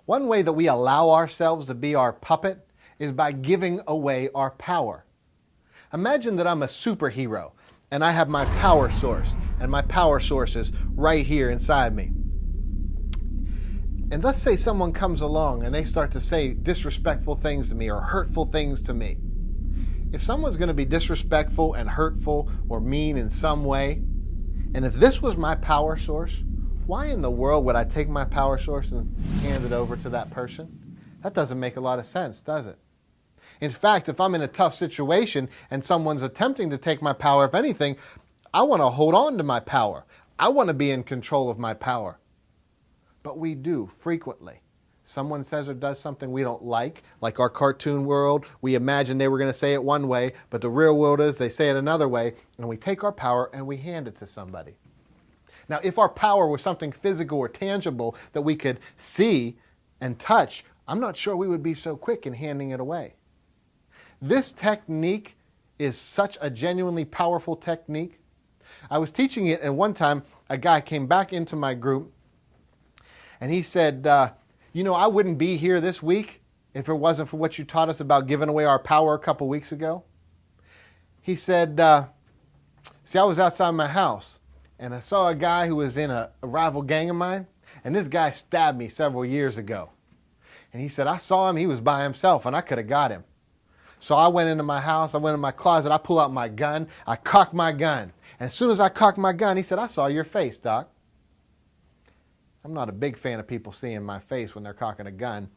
One way that we allow ourselves to be our puppet is by giving away our power. Imagine that I'm a superhero and I have my power source, and my power source is right here inside me. And let's say someone comes along and they start to say disrespectful things to me or hurtful things to me. If someone's going to be disrespectful and hurtful or mean in some way, and if this was my power source, why in the world would I take my power source and hand it over to that person? That doesn't make a lot of sense, does it? In fact, if I'm in a tough situation and someone's attempting to take my power, if anything, I want to hold on to my power. I want to be in control of my power. But we do frequently. Someone says or does something we don't like our cartoon world. We imagine they were going to say it one way, but the real world is they say it another way, and we take our power and we hand it to somebody. Now, if our power was something physical or tangible that we could see and touch, I'm not sure we would be so quick in handing it away. This technique is such a genuinely powerful technique. I was teaching it, and one time a guy came back into my group, and he said, I wouldn't be here this week if it wasn't for what you taught us about giving away our power a couple weeks ago. He said, I was outside my house, and I saw a guy who was in a rival gang of mine, and this guy stabbed me several years ago. And he said, I saw him, he was by himself, and I could have got him. So I went into my house, I went in my closet, I pull out my gun, I cocked my gun. And as soon as I cocked my gun, he said, I saw your face, Doc. I'm not a big fan of people seeing my face when they're cocking a gun.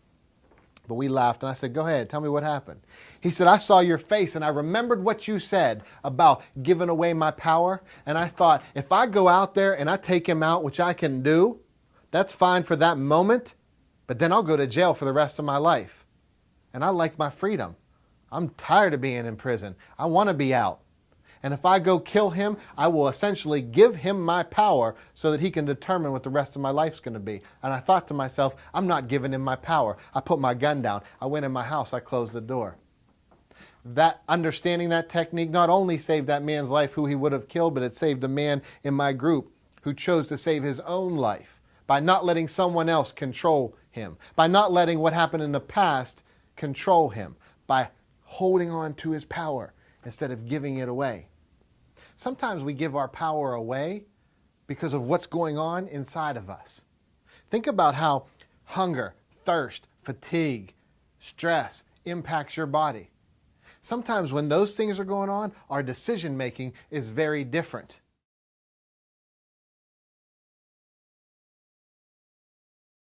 But we laughed, and I said, go ahead, tell me what happened. He said, I saw your face, and I remembered what you said about giving away my power. And I thought, if I go out there and I take him out, which I can do, that's fine for that moment, but then I'll go to jail for the rest of my life. And I like my freedom. I'm tired of being in prison. I want to be out. And if I go kill him, I will essentially give him my power so that he can determine what the rest of my life's going to be. And I thought to myself, I'm not giving him my power. I put my gun down. I went in my house. I closed the door. That understanding that technique not only saved that man's life who he would have killed, but it saved a man in my group who chose to save his own life by not letting someone else control him, by not letting what happened in the past control him, by holding on to his power instead of giving it away. Sometimes we give our power away because of what's going on inside of us. Think about how hunger, thirst, fatigue, stress impacts your body. Sometimes when those things are going on, our decision making is very different.